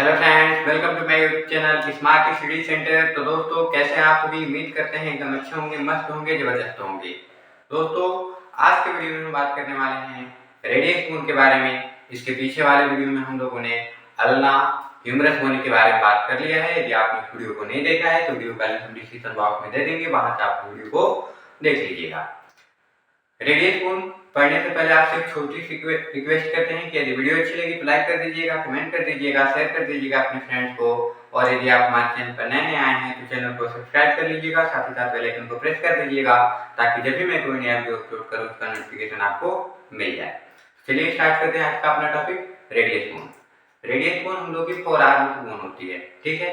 Hello friends, welcome to my YouTube channel smart study centre. तो दोस्तों, कैसे हैं आप सभी? उम्मीद करते हैं एकदम अच्छे होंगे, मस्त होंगे, जबरदस्त होंगे। दोस्तों, आज के वीडियो में हम बात करने वाले हैं रेडियस बोन के बारे में। इसके पीछे वाले वीडियो में हम लोगों ने अल्ना ह्यूमरस बोन के बारे में बात कर लिया है। यदि आपने इस वीडियो को नहीं देखा है तो वीडियो का लिंक हम डिस्क्रिप्शन बॉक्स में दे देंगे, वहां से आप वीडियो को देख लीजिएगा। रेडियस बोन पढ़ने से पहले आपसे एक छोटी सी रिक्वेस्ट करते हैं कि यदि वीडियो अच्छी लगी तो लाइक कर दीजिएगा, कमेंट कर दीजिएगा, शेयर कर दीजिएगा अपने फ्रेंड्स को। और यदि आप हमारे चैनल पर नए आए हैं तो चैनल को सब्सक्राइब कर लीजिएगा, साथ ही साथ बेल आइकन को प्रेस कर दीजिएगा ताकि जब भी मैं कोई नया वीडियो अपलोड करूँ उसका नोटिफिकेशन आपको मिल जाए। चलिए स्टार्ट करते हैं आज का अपना topic, radius bone. Radius bone हम लोग की फोर आर्म की बोन होती है, ठीक है।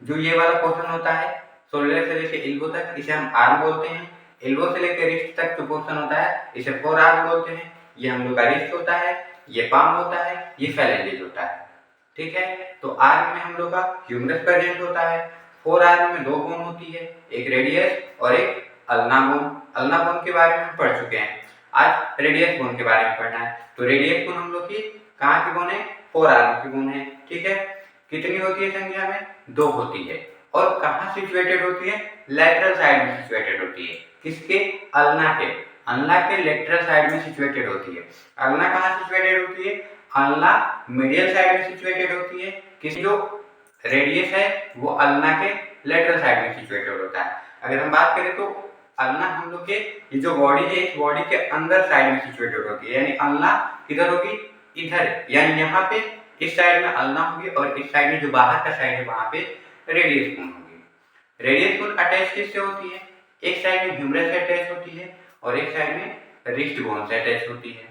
जो ये वाला पोर्शन होता है शोल्डर से लेकर एल्बो तक, इसे हम आर्म बोलते हैं। एल्बो से लेकर रिस्ट तक जो पोर्शन होता है इसे फोर आर्म बोलते हैं। ये हम लोग का रिस्ट होता है, ये पाम होता है, ये फैलेंजेस होता है, ठीक है। तो आर्म में हम लोग का ह्यूमरस प्रेजेंट होता है। फोर आर्म में दो बोन होती है, एक रेडियस और एक अल्ना बोन। अल्ना बोन के बारे में हम पढ़ चुके हैं, आज रेडियस बोन के बारे में पढ़ना है। तो रेडियस बोन हम लोग की कहाँ की बोन है? फोर आर्म की बोन है, ठीक है। कितनी होती है संख्या में? दो होती है। और कहाँ सिचुएटेड होती है? लेटरल साइड में सिचुएटेड होती है। किसके? अल्ना के। अल्ना के लेटरल साइड में सिचुएटेड होती है। अल्ना कहाँ सिचुएटेड होती है? अल्ना मीडियल साइड में सिचुएटेड होती है। किस जो रेडियस है वो अल्ना के लेटरल साइड में सिचुएटेड होता है। अगर हम बात करें तो अल्ना हम लोग के ये जो बॉडी है इस बॉडी के अंदर साइड में सिचुएटेड होती है, यानी अल्ना किधर होगी? इधर, यानी यहाँ पे इस साइड में अल्ना होगी और इस साइड में जो बाहर का साइड है वहां पे रेडियस बोन होगी। रेडियस बोन अटैच किससे होती है? एक साइड में ह्यूमरस से अटैच होती है और एक साइड में रिस्ट बोन से अटैच होती है,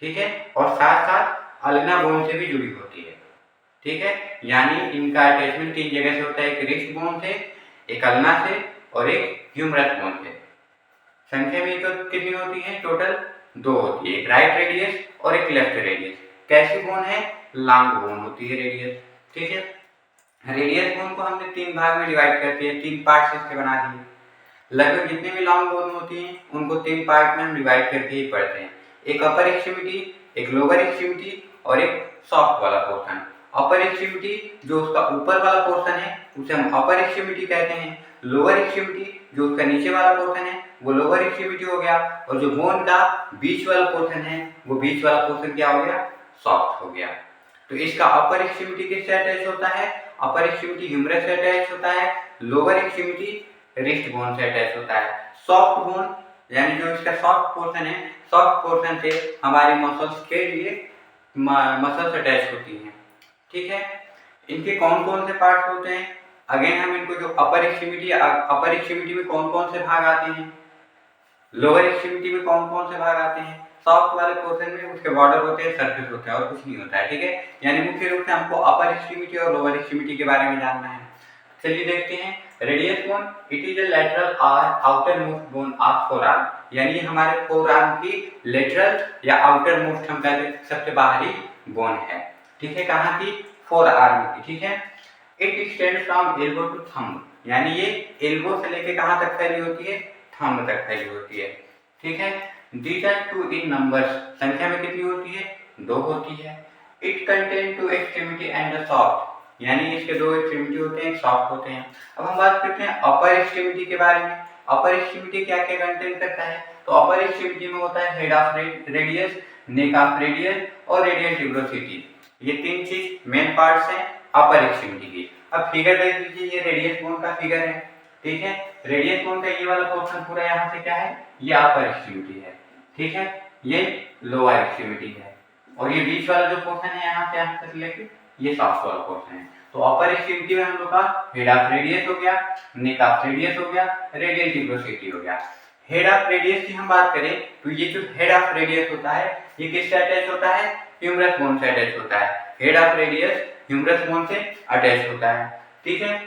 ठीक है। और साथ साथ अल्ना बोन से भी जुड़ी होती है, ठीक है। यानी इनका अटैचमेंट तीन जगह से होता है, एक रिस्ट बोन से, एक अल्ना से और एक ह्यूमरस बोन से। संख्या में तो कितनी होती है? टोटल दो होती है, एक राइट रेडियस और एक लेफ्ट रेडियस। कैसी बोन है? लॉन्ग बोन होती है रेडियस, ठीक है। रेडियस बोन को हमने तीन भाग में डिवाइड करके तीन पार्ट से इसके बना दिए। लगभग जितनी भी लॉन्ग बोन होती हैं उनको तीन पार्ट में हम डिवाइड करके ही पढ़ते हैं, एक अपर एक्सट्रीमिटी, एक लोअर एक्सट्रीमिटी और एक सॉफ्ट वाला पोर्शन। अपर एक्सट्रीमिटी जो उसका ऊपर वाला पोर्शन है उसे हम अपर एक्सट्रीमिटी कहते हैं। लोअर एक्सट्रीमिटी जो उसका नीचे वाला पोर्शन है वो लोअर एक्सट्रीमिटी हो गया। और जो बोन का बीच वाला पोर्शन है वो बीच वाला पोर्शन क्या हो गया? सॉफ्ट हो गया। तो इसका अपर एक्सट्रीमिटी किससे अटैच होता है? अपर एक्सट्रीमिटी ह्यूमरस से अटैच होता है, लोअर एक्सट्रीमिटी रिस्ट बोन से अटैच होता है। सॉफ्ट बोन यानी जो इसका सॉफ्ट पोर्शन है, सॉफ्ट पोर्शन से हमारे मसल्स के लिए मसल्स अटैच होती हैं, ठीक है। इनके कौन कौन से पार्ट्स होते हैं? अगेन हम इनको जो अपर एक्सट्रीमिटी में कौन कौन से भाग आते हैं, लोअर एक्सट्रीमिटी में कौन कौन से भाग आते हैं, सॉफ्ट वाले पोर्शन में उसके बॉर्डर होते हैं, सरफेस होता है और कुछ नहीं होता है, ठीक है। यानी मुख्य रूप से हमको अपर एक्सट्रीमिटी और लोअर एक्सट्रीमिटी के बारे में जानना है। चलिए देखते हैं। Radius bone it is a lateral और outermost bone of forearm, यानी हमारे फोरआर्म की लेटरल या आउटर मोस्ट हम कहते हैं सबसे बाहरी बोन है, ठीक है। कहाँ की? फोरआर्म की, ठीक है। It extends from elbow to thumb, यानी ये एल्बो से लेके कहाँ तक फैली होती है? थंब तक फैली होती है, ठीक है। These are two in numbers, संख्या में कितनी होती है? दो होती है। It contain two extremity and the shaft, यानी इसके दो एक्सट्रीमिटी होते हैं, एक सॉफ्ट होते हैं। अब हम बात करते हैं अपर एक्सट्रीमिटी के बारे में। अपर एक्सट्रीमिटी क्या क्या कंटेन करता है? तो अपर एक्सट्रीमिटी में होता है head of radius, neck of radius और रेडियल ट्यूबरोसिटी। ये तीन चीज मेन पार्ट्स हैं अपर एक्सट्रीमिटी की। अब फिगर देख लीजिए, ये रेडियस बोन का फिगर है, ठीक है। रेडियस बोन का ये वाला पोर्शन पूरा यहाँ से क्या है? ये अपर एक्सट्रीमिटी है, ठीक है। ये लोअर एक्सट्रीमिटी है और ये बीच वाला जो पोर्शन है यहाँ से यहाँ तक लेके ये सॉफ्ट वाला पोर्शन है। तो अपर एक्सट्रीमिटी में हम लोग का हेड ऑफ रेडियस हो गया, नेक ऑफ रेडियस हो गया, रेडियल ट्यूबरोसिटी हो गया। हेड ऑफ रेडियस की हम बात करें तो ये जो हेड ऑफ रेडियस होता है ये किससे अटैच होता है? ह्यूमरस बोन से अटैच होता है। Head of radius humerus bone से अटैच होता है, ठीक है।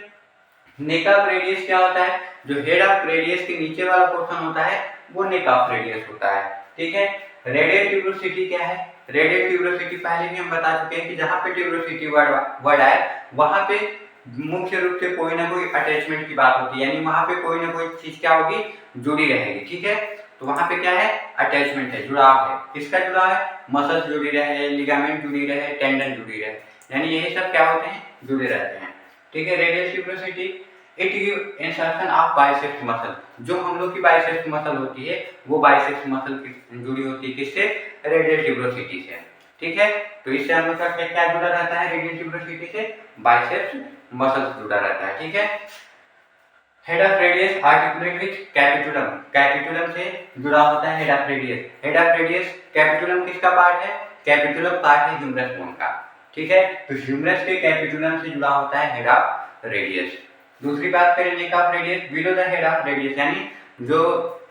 नेक ऑफ रेडियस क्या होता है? जो हेड ऑफ रेडियस के नीचे वाला पोर्शन होता है वो नेक ऑफ रेडियस होता है, ठीक है। रेडियल ट्यूबरोसिटी क्या है? रेडियल ट्यूबरोसिटी पहले भी हम बता चुके हैं कि जहाँ पे ट्यूबरोसिटी वर्ड आए वहां पे मुख्य रूप से कोई ना कोई अटैचमेंट की बात होती है, यानी वहां पे कोई ना कोई चीज क्या होगी? जुड़ी रहेगी, ठीक है। तो वहां पे क्या है? अटैचमेंट है, जुड़ाव है। किसका जुड़ाव है? मसल्स जुड़ी रहे, लिगामेंट जुड़ी रहे, टेंडन जुड़ी रहे। यानी यही सब क्या होते हैं, जुड़े रहते हैं। ठीक है, radial tuberosity it give insertion of biceps muscle. जो हम लोग की बाइसेप्स मसल होती है वो बाइसेप्स मसल जुड़ी होती है किससे, रेडियल ट्यूबरोसिटी से। ठीक है, तो इससे हम लोग का क्या जुड़ा रहता है, रेडियल ट्यूबरोसिटी से बाइसेप्स मसल जुड़ा रहता है। ठीक है, head of radius articulate with capitulum, capitulum से जुड़ा होता है head of radius. Head of radius, capitulum किसका पार्ट है, कैपिटुलम पार्ट है ह्यूमरस बोन का। ठीक है, तो ह्यूमरस के कैपिटुलम से जुड़ा होता है हेड ऑफ रेडियस। दूसरी बात करें neck of radius, below the head of radius, यानी जो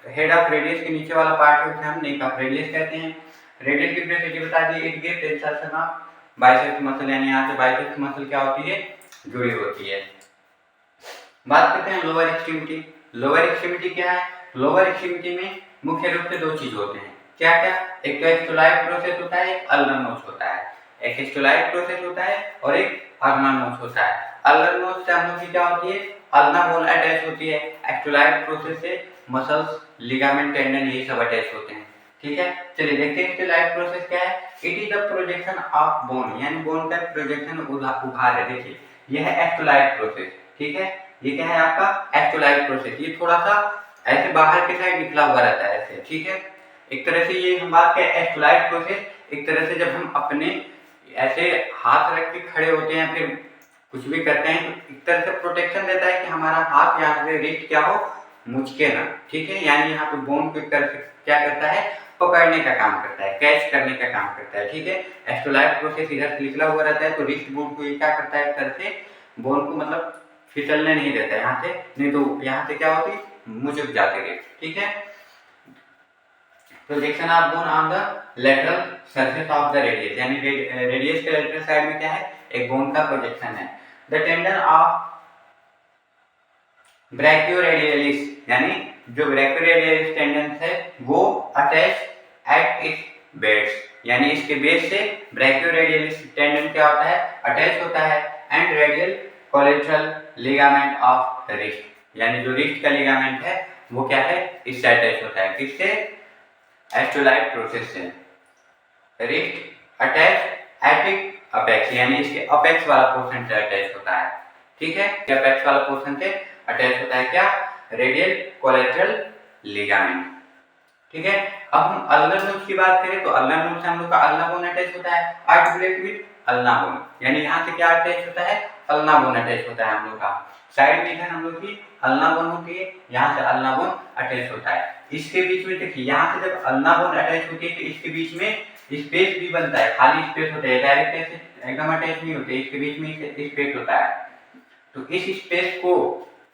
हेड ऑफ रेडियस के नीचे वाला पार्ट है उसे हम नेक ऑफ रेडियस कहते हैं। रेडियल ट्यूबरोसिटी बता दी, it gives insertion of biceps muscle, यानी यहाँ से बाइसेप्स मसल क्या होती है, जुड़ी होती है। बात करते हैं लोअर एक्सट्रीमिटी। लोअर एक्सट्रीमिटी क्या है, लोअर एक्सट्रीमिटी में मुख्य रूप से दो चीज होते हैं, क्या क्या, एक तो एक्सोलाइट प्रोसेस होता है, एक अल्नर नोच होता है। एक एक्सोलाइट प्रोसेस होता है और एक अल्नर नोच होता है। अल्नर नोच से हम लोग की क्या होती है, अल्नर बोन अटैच होती है। एक्सोलाइट प्रोसेस से मसल्स, लिगामेंट, टेंडन यही सब अटैच होते हैं। ठीक है, चलिए देखते हैं एक्सोलाइट प्रोसेस क्या है। It is the projection of bone, यानी बोन का प्रोजेक्शन उभार है। देखिए यह है एक्सोलाइट प्रोसेस। ठीक है, ये क्या है आपका एक्सोलाइट प्रोसेस, ये थोड़ा सा ऐसे बाहर के साइड निकला हुआ रहता है ऐसे। ठीक है, एक तरह से ये हम बात करें एक्सोलाइट प्रोसेस, एक तरह से जब हम अपने ऐसे हाथ रख के खड़े होते हैं फिर कुछ भी करते हैं तो एक तरह से प्रोटेक्शन देता है कि हमारा हाथ यहाँ से रिस्ट क्या हो, मुचके ना। ठीक है, यानी यहाँ पे बोन को एक तरह से क्या करता है, पकड़ने का काम करता है, कैच करने का काम करता है। ठीक है, एक्सोलाइट प्रोसेस इधर से निकला हुआ रहता है तो रिस्ट बोन को ये क्या करता है, एक तरह से बोन को मतलब फिसलने नहीं देता है यहाँ से, नहीं तो यहाँ से क्या होती, मुचक जाते थे। ठीक है, projection of bone on the lateral surface of the radius, यानी रेडियस के लेटरल साइड में क्या है, एक बोन का प्रोजेक्शन है। द टेंडन ऑफ ब्रैकियोरेडियलिस, यानी जो ब्रैकियोरेडियलिस टेंडन है वो अटैच एट इट्स बेस, यानी इसके बेस से ब्रैकियोरेडियलिस टेंडन क्या होता है, अटैच होता है। And radial collateral ligament of wrist, यानी जो रिस्ट का लिगामेंट है वो क्या है, इससे अटैच होता है, किससे, एक्सोलाइट प्रोसेस से। Wrist attach at it apex, यानी इसके अपेक्स वाला पोर्शन से अटैच होता है। ठीक है, अपेक्स वाला पोर्शन से अटैच होता है क्या, रेडियल कोलेटरल लिगामेंट। ठीक है, अब हम अल्नर नोच की बात करें तो अल्नर नोच से हम लोग का अल्ना बोन अटैच होता है, आर्टिकुलेट विद अल्ना बोन, यानी यहाँ से क्या अटैच होता है, अल्ना बोन अटैच होता है हम लोग का। साइड में इधर हम लोग की अल्ना बोन होती है, यहाँ से अल्ना बोन अटैच होता है। इसके बीच में देखिए यहाँ से जब अल्ना बोन अटैच होती है तो इसके बीच में स्पेस भी बनता है, खाली स्पेस होता है, डायरेक्ट ऐसे एकदम अटैच नहीं होते, इसके बीच में स्पेस होता है। तो इस स्पेस को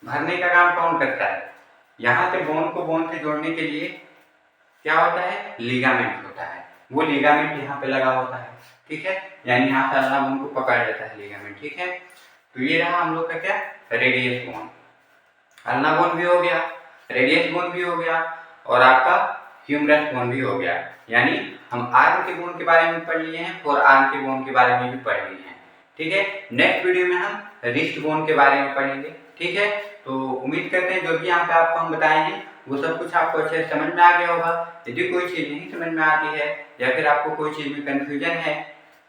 भरने का काम कौन करता है, यहाँ से बोन को बोन से जोड़ने के लिए क्या होता है, लिगामेंट होता है, वो लिगामेंट यहाँ पे लगा होता है। ठीक है, यानी यहाँ से अल्ना बोन को पकड़ लेता है लिगामेंट। ठीक है, तो ये रहा हम लोग का क्या, रेडियस बोन। अल्ना बोन भी हो गया, रेडियस बोन भी हो गया और आपका ह्यूमरस बोन भी हो गया, यानी हम आर्म के बोन के बारे में पढ़ लिए हैं और आर्म के बोन के बारे में भी पढ़ लिए हैं। ठीक है, नेक्स्ट वीडियो में हम रिस्ट बोन के बारे में पढ़ेंगे। ठीक है, तो उम्मीद करते हैं जो भी यहाँ पे आपको हम बताए हैं वो सब कुछ आपको अच्छे से समझ में आ गया होगा। यदि कोई चीज़ नहीं समझ में आती है या फिर आपको कोई चीज़ में कंफ्यूजन है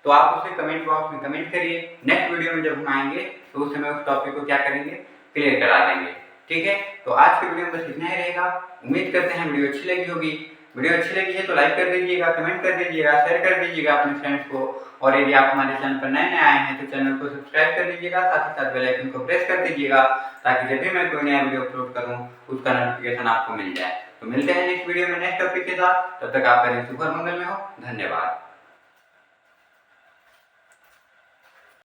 तो आप उसे कमेंट बॉक्स में कमेंट करिए। नेक्स्ट वीडियो में जब हम आएंगे तो उस समय उस टॉपिक को क्या करेंगे, क्लियर करा देंगे। ठीक है, तो आज के वीडियो में बस इतना ही रहेगा। उम्मीद करते हैं वीडियो अच्छी लगी होगी। वीडियो अच्छी लगी है तो लाइक कर दीजिएगा, कमेंट कर दीजिएगा, शेयर कर दीजिएगा अपने फ्रेंड्स को। और यदि आप हमारे चैनल पर नए आए हैं तो चैनल को सब्सक्राइब कर दीजिएगा, साथ ही साथ बेल आइकन को प्रेस कर दीजिएगा ताकि जब भी मैं कोई नया वीडियो अपलोड करूं उसका नोटिफिकेशन आपको मिल जाए। तो मिलते हैं नेक्स्ट वीडियो में नेक्स्ट टॉपिक के साथ, तब तक आप करें सुपर मंगल में हो। धन्यवाद।